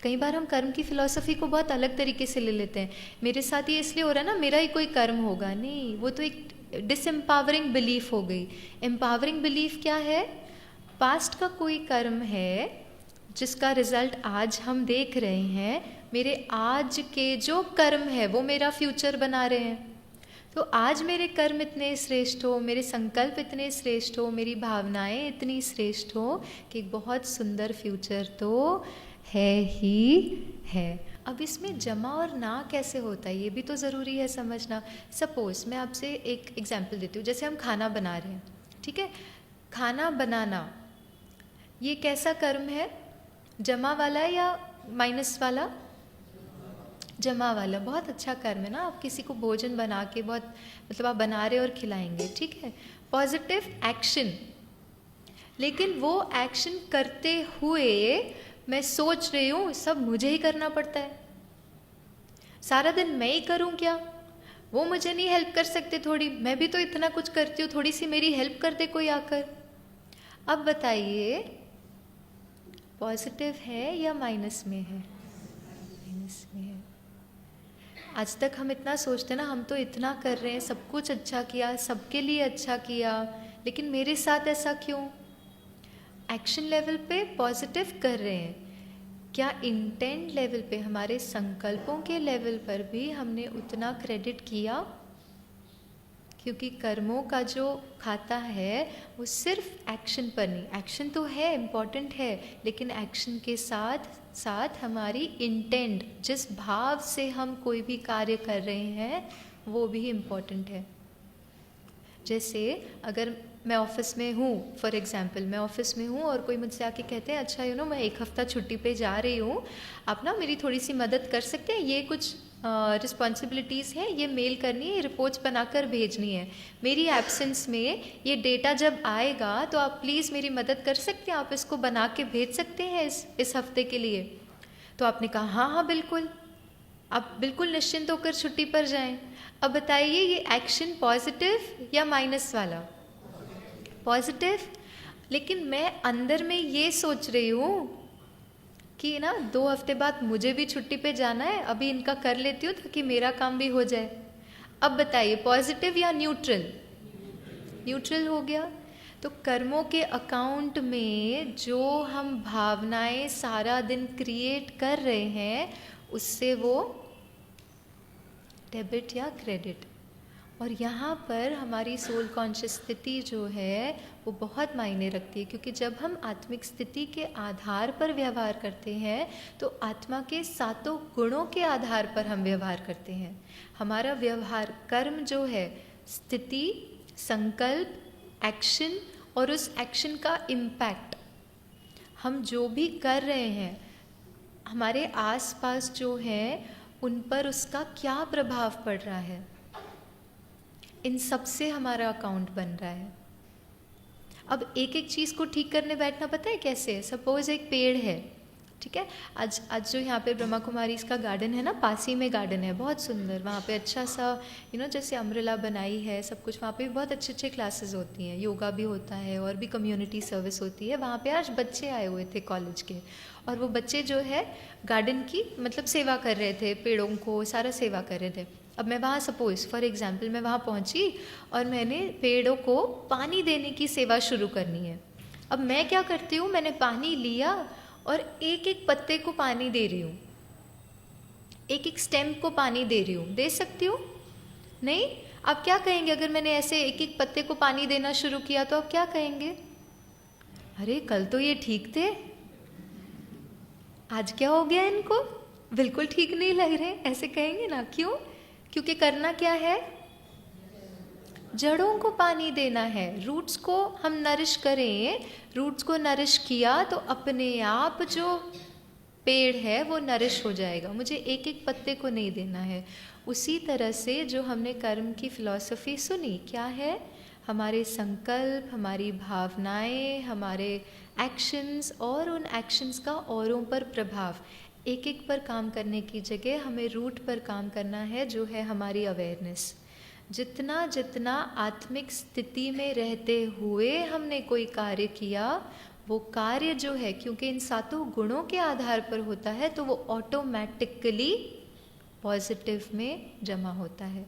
कई बार हम कर्म की फिलॉसफी को बहुत अलग तरीके से ले लेते हैं। मेरे साथ ये इसलिए हो रहा है ना, मेरा ही कोई कर्म होगा। नहीं, वो तो एक डिसएम्पावरिंग बिलीफ हो गई। एम्पावरिंग बिलीफ क्या है? पास्ट का कोई कर्म है जिसका रिजल्ट आज हम देख रहे हैं। मेरे आज के जो कर्म है वो मेरा फ्यूचर बना रहे हैं। तो आज मेरे कर्म इतने श्रेष्ठ हो, मेरे संकल्प इतने श्रेष्ठ हो, मेरी भावनाएं इतनी श्रेष्ठ हो कि एक बहुत सुंदर फ्यूचर तो है ही है। अब इसमें जमा और ना कैसे होता है ये भी तो ज़रूरी है समझना। सपोज़ मैं आपसे एक एग्जांपल देती हूँ। जैसे हम खाना बना रहे हैं, ठीक है। खाना बनाना ये कैसा कर्म है? जमा वाला या माइनस वाला? जमा वाला। बहुत अच्छा कर्म है ना। आप किसी को भोजन बना के बहुत मतलब आप बना रहे और खिलाएंगे, ठीक है, पॉजिटिव एक्शन। लेकिन वो एक्शन करते हुए मैं सोच रही हूँ सब मुझे ही करना पड़ता है, सारा दिन मैं ही करूँ क्या? वो मुझे नहीं हेल्प कर सकते थोड़ी? मैं भी तो इतना कुछ करती हूँ, थोड़ी सी मेरी हेल्प कर दे कोई आकर। अब बताइए पॉजिटिव है या माइनस में है? माइनस में है। आज तक हम इतना सोचते ना, हम तो इतना कर रहे हैं, सब कुछ अच्छा किया, सबके लिए अच्छा किया, लेकिन मेरे साथ ऐसा क्यों? एक्शन लेवल पे पॉजिटिव कर रहे हैं, क्या इंटेंट लेवल पे, हमारे संकल्पों के लेवल पर भी हमने उतना क्रेडिट किया? क्योंकि कर्मों का जो खाता है वो सिर्फ एक्शन पर नहीं, एक्शन तो है इम्पॉर्टेंट है, लेकिन एक्शन के साथ साथ हमारी इंटेंट, जिस भाव से हम कोई भी कार्य कर रहे हैं वो भी इम्पॉर्टेंट है। जैसे अगर मैं ऑफिस में हूँ, फॉर एग्जांपल मैं ऑफिस में हूँ और कोई मुझसे आके कहते हैं अच्छा मैं एक हफ्ता छुट्टी पे जा रही हूँ, आप ना मेरी थोड़ी सी मदद कर सकते हैं, ये कुछ रिस्पॉन्सिबिलिटीज़ हैं, ये मेल करनी है, ये रिपोर्ट्स बनाकर भेजनी है, मेरी एब्सेंस में ये डेटा जब आएगा तो आप प्लीज़ मेरी मदद कर सकते हैं, आप इसको बना के भेज सकते हैं इस हफ्ते के लिए। तो आपने कहा हाँ हाँ बिल्कुल, आप बिल्कुल निश्चिंत होकर छुट्टी पर जाएं। अब बताइए ये एक्शन पॉजिटिव या माइनस वाला? पॉजिटिव। लेकिन मैं अंदर में ये सोच रही हूँ कि ना 2 हफ्ते बाद मुझे भी छुट्टी पे जाना है, अभी इनका कर लेती हूँ ताकि मेरा काम भी हो जाए। अब बताइए पॉजिटिव या न्यूट्रल? न्यूट्रल हो गया। तो कर्मों के अकाउंट में जो हम भावनाएं सारा दिन क्रिएट कर रहे हैं उससे वो डेबिट या क्रेडिट। और यहाँ पर हमारी सोल कॉन्शियस स्थिति जो है वो बहुत मायने रखती है, क्योंकि जब हम आत्मिक स्थिति के आधार पर व्यवहार करते हैं तो आत्मा के 7 गुणों के आधार पर हम व्यवहार करते हैं। हमारा व्यवहार कर्म जो है स्थिति, संकल्प, एक्शन और उस एक्शन का इम्पैक्ट, हम जो भी कर रहे हैं हमारे आसपास जो है उन पर उसका क्या प्रभाव पड़ रहा है, इन सब से हमारा अकाउंट बन रहा है। अब एक एक चीज़ को ठीक करने बैठना पता है कैसे? सपोज एक पेड़ है, ठीक है, आज जो यहाँ पे ब्रह्मा कुमारी इसका गार्डन है ना, पास ही में गार्डन है बहुत सुंदर, वहाँ पे अच्छा सा जैसे अम्ब्रेला बनाई है, सब कुछ वहाँ पे बहुत अच्छे अच्छे क्लासेस होती हैं, योगा भी होता है और भी कम्युनिटी सर्विस होती है। वहाँ पे आज बच्चे आए हुए थे कॉलेज के, और वो बच्चे जो है गार्डन की मतलब सेवा कर रहे थे, पेड़ों को सारा सेवा कर रहे थे। अब मैं वहाँ सपोज फॉर एग्जाम्पल मैं वहाँ पहुँची और मैंने पेड़ों को पानी देने की सेवा शुरू करनी है। अब मैं क्या करती हूँ, मैंने पानी लिया और एक एक पत्ते को पानी दे रही हूँ, एक एक स्टेम को पानी दे रही हूँ। दे सकती हूँ? नहीं। आप क्या कहेंगे अगर मैंने ऐसे एक एक पत्ते को पानी देना शुरू किया तो आप क्या कहेंगे? अरे कल तो ये ठीक थे, आज क्या हो गया इनको, बिल्कुल ठीक नहीं लग रहे, ऐसे कहेंगे ना। क्यों? क्योंकि करना क्या है, जड़ों को पानी देना है, रूट्स को हम नरिश करें। रूट्स को नरिश किया तो अपने आप जो पेड़ है वो नरिश हो जाएगा, मुझे एक एक पत्ते को नहीं देना है। उसी तरह से जो हमने कर्म की फिलॉसफी सुनी, क्या है, हमारे संकल्प, हमारी भावनाएं, हमारे एक्शंस और उन एक्शंस का औरों पर प्रभाव, एक एक पर काम करने की जगह हमें रूट पर काम करना है, जो है हमारी अवेयरनेस। जितना जितना आत्मिक स्थिति में रहते हुए हमने कोई कार्य किया वो कार्य जो है क्योंकि इन सातों गुणों के आधार पर होता है तो वो ऑटोमेटिकली पॉजिटिव में जमा होता है।